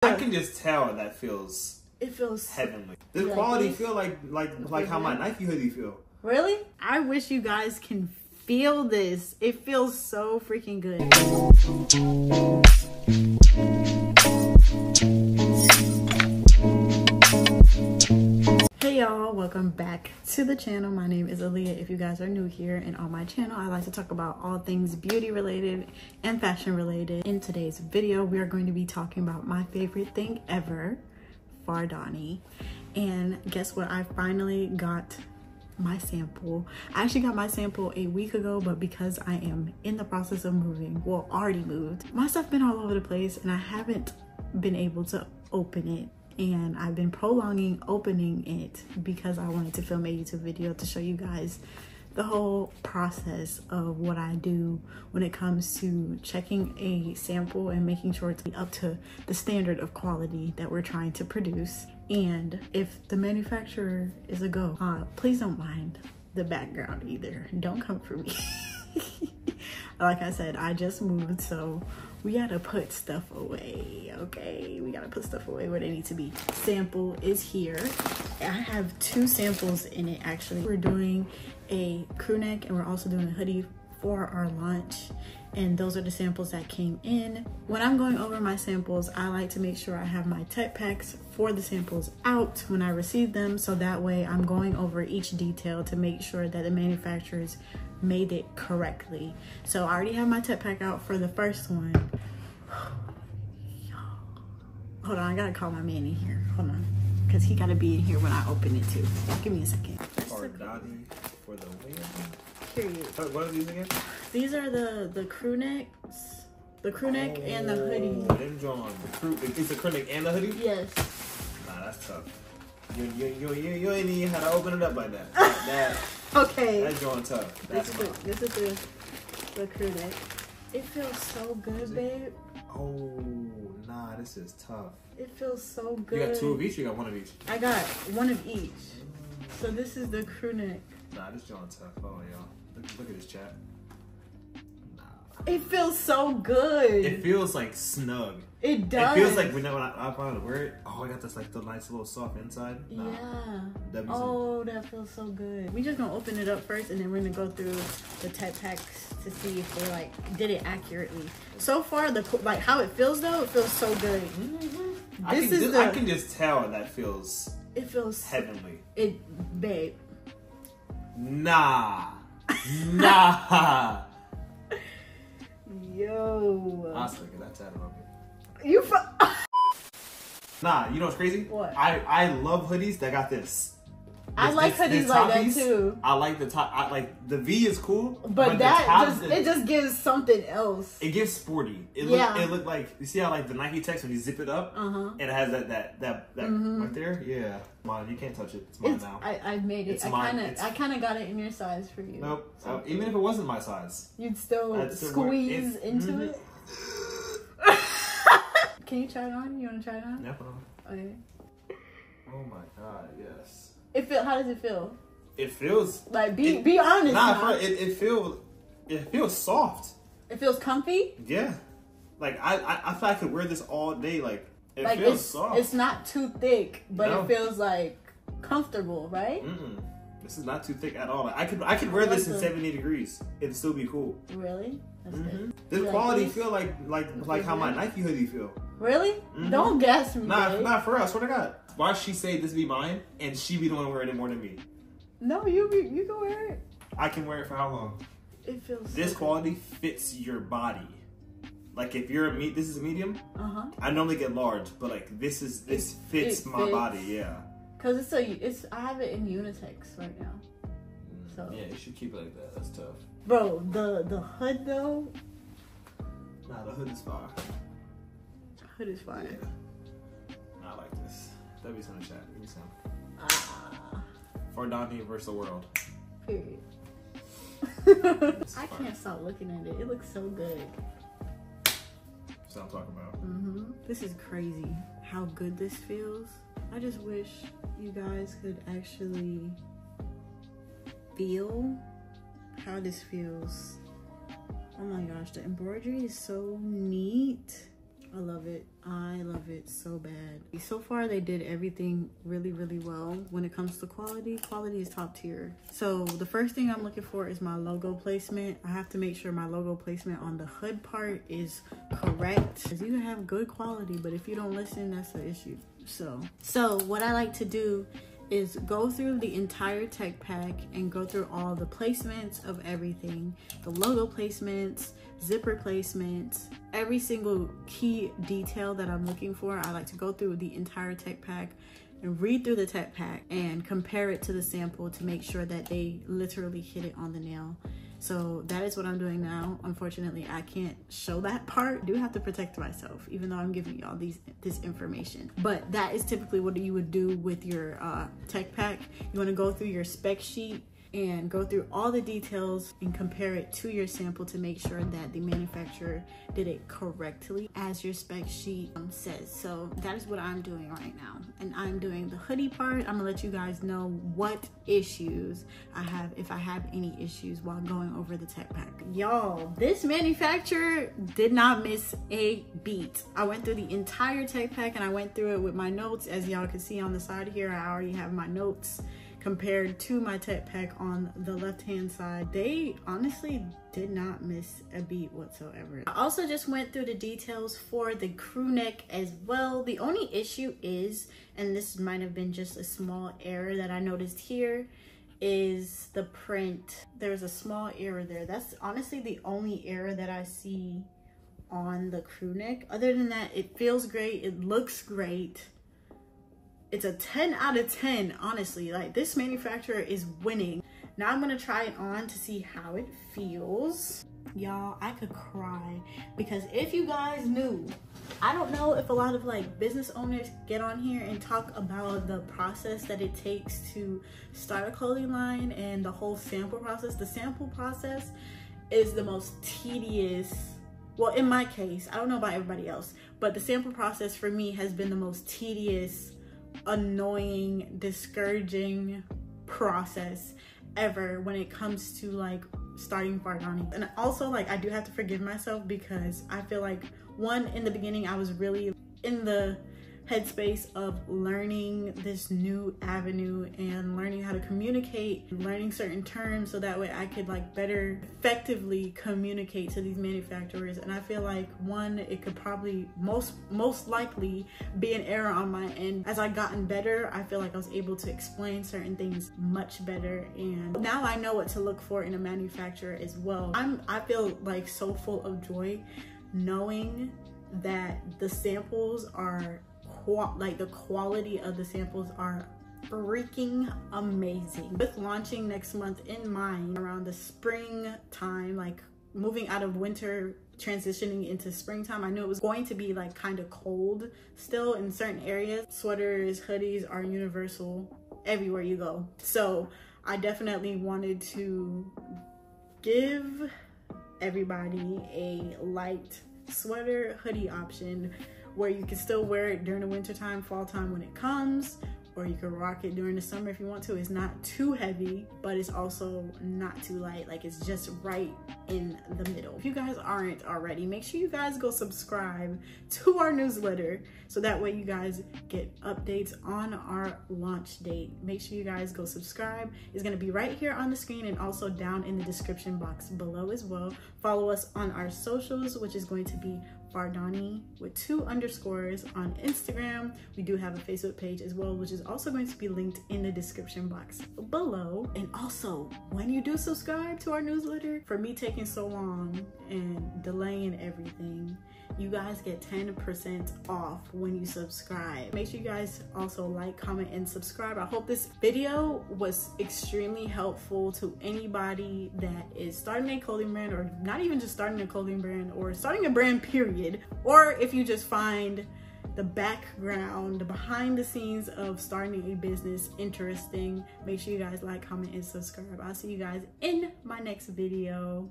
I can just tell that feels. It feels heavenly. The quality feel like how my Nike hoodie feel. Really? I wish you guys can feel this. It feels so freaking good. Hey y'all, welcome back to the channel. My name is Aaliyah. If you guys are new here, and on my channel I like to talk about all things beauty related and fashion related. In today's video we are going to be talking about my favorite thing ever, Fardoni. And guess what? I finally got my sample. I actually got my sample a week ago, but because I am in the process of moving, well, already moved, my stuff been all over the place and I haven't been able to open it. And I've been prolonging opening it because I wanted to film a YouTube video to show you guys the whole process of what I do when it comes to checking a sample and making sure it's up to the standard of quality that we're trying to produce. And if the manufacturer is a go, please don't mind the background either. Don't come for me. Like I said, I just moved, so we gotta put stuff away, okay? We gotta put stuff away where they need to be. Sample is here. I have two samples in it, actually. We're doing a crew neck and we're also doing a hoodie for our launch. And those are the samples that came in. When I'm going over my samples, I like to make sure I have my type packs for the samples out when I receive them. So that way I'm going over each detail to make sure that the manufacturers made it correctly. So I already have my type pack out for the first one. Hold on, I gotta call my man in here. Hold on, because he gotta be in here when I open it too. Give me a second. Fardoni for the win. Period. What are these again? These are the crew necks. The crew neck and the hoodie. Them John. It's the crew neck and the hoodie? Yes. Nah, that's tough. You ain't even how to open it up like that. Okay. That's John tough. This is the crew neck. It feels so good, babe. Oh, nah, this is tough. It feels so good. You got two of each or you got one of each? I got one of each. So this is the crew neck. Nah, this John tough. Oh, y'all. Look at this chat. Nah. It feels so good. It feels like snug. It does. It feels like when I finally wear it, oh, I got this like the nice little soft inside. Nah. Yeah. Oh, that feels so good. We just gonna open it up first and then we're gonna go through the type packs to see if they like did it accurately. So far, like how it feels though, it feels so good. Mm-hmm. I can just tell that feels. It feels heavenly. Babe. Nah. Yo. I was thinking that's out of me. Nah, you know what's crazy? What? I love hoodies that got this. I like hoodies like that too. I like the top. I like the V is cool, but that it just gives something else. It gives sporty. It looked like, you see how like the Nike text when you zip it up, and it has that right there. Yeah, mine. You can't touch it. It's mine now. I made it. I kind of got it in your size for you. Nope. So even if it wasn't my size, you'd still squeeze into it. Can you try it on? You want to try it on? Yeah. Okay. Oh my god, yes. How does it feel? It feels like be honest. Nah, it feels soft. It feels comfy. Yeah, like I feel I could wear this all day. Like it feels soft. It's not too thick, but it feels like comfortable, right? This is not too thick at all. I could wear this in 70 degrees. It'd still be cool. Really? That's good. The quality feel like how my Nike hoodie feel. Really? Don't gas me. Nah, for real. I swear to God. Why she say this be mine and she be the one wearing it more than me? No, you can wear it. I can wear it for how long? It feels. This quality fits your body. Like if you're this is a medium. I normally get large, but like this fits my body. Yeah. Cause I have it in Unitex right now. So yeah, you should keep it like that. That's tough. Bro, the hood though. Nah, the hood is fire. Hood is fire. Yeah. I like this. W's in the chat. Give me some. Fardoni versus the world. Period. I can't stop looking at it. It looks so good. That's what I'm talking about. This is crazy how good this feels. I just wish you guys could actually feel how this feels. Oh my gosh, the embroidery is so neat. I love it. I love it so bad. So far, they did everything really, really well. When it comes to quality, quality is top tier. So the first thing I'm looking for is my logo placement. I have to make sure my logo placement on the hood part is correct. Because you can have good quality, but if you don't listen, that's the issue. So what I like to do is go through the entire tech pack and go through all the placements of everything, the logo placements, zipper placements, every single key detail that I'm looking for. I like to go through the entire tech pack and read through the tech pack and compare it to the sample to make sure that they literally hit it on the nail. So that is what I'm doing now. Unfortunately, I can't show that part. I do have to protect myself, even though I'm giving y'all this information. But that is typically what you would do with your tech pack. You wanna go through your spec sheet and go through all the details and compare it to your sample to make sure that the manufacturer did it correctly as your spec sheet says. So that is what I'm doing right now. And I'm doing the hoodie part. I'm gonna let you guys know what issues I have, if I have any issues while going over the tech pack. Y'all, this manufacturer did not miss a beat. I went through the entire tech pack and I went through it with my notes. As y'all can see on the side here, I already have my notes compared to my tech pack on the left hand side. They honestly did not miss a beat whatsoever. I also just went through the details for the crew neck as well. The only issue is, and this might have been just a small error that I noticed here, is the print. There's a small error there. That's honestly the only error that I see on the crew neck. Other than that, it feels great, it looks great. It's a 10 out of 10, honestly. Like, this manufacturer is winning. Now I'm gonna try it on to see how it feels. Y'all, I could cry, because if you guys knew, I don't know if a lot of like business owners get on here and talk about the process that it takes to start a clothing line and the whole sample process. The sample process is the most tedious, well, in my case, I don't know about everybody else, but the sample process for me has been the most tedious, annoying, discouraging process ever when it comes to like starting Fardoni. And also, like, I do have to forgive myself because I feel like, one, in the beginning I was really in the headspace of learning this new avenue and learning how to communicate, learning certain terms so that way I could like better effectively communicate to these manufacturers. And I feel like, one, it could probably most likely be an error on my end. As I gotten better, I feel like I was able to explain certain things much better, and now I know what to look for in a manufacturer as well. I feel like so full of joy knowing that the samples are like the quality of the samples are freaking amazing. With launching next month in mind, around the spring time, like moving out of winter, transitioning into springtime, I knew it was going to be like kind of cold still in certain areas. Sweaters, hoodies are universal everywhere you go. So I definitely wanted to give everybody a light sweater hoodie option where you can still wear it during the winter time, fall time when it comes, or you can rock it during the summer if you want to. It's not too heavy, but it's also not too light. Like, it's just right in the middle. If you guys aren't already, make sure you guys go subscribe to our newsletter so that way you guys get updates on our launch date. Make sure you guys go subscribe. It's gonna be right here on the screen and also down in the description box below as well. Follow us on our socials, which is going to be Fardoni with 2 underscores on Instagram. We do have a Facebook page as well, which is also going to be linked in the description box below. And also, when you do subscribe to our newsletter, for me taking so long and delaying everything, you guys get 10% off when you subscribe. Make sure you guys also like, comment, and subscribe. I hope this video was extremely helpful to anybody that is starting a clothing brand, or not even just starting a clothing brand, or starting a brand period, or if you just find the background, the behind the scenes of starting a business interesting. Make sure you guys like, comment, and subscribe. I'll see you guys in my next video.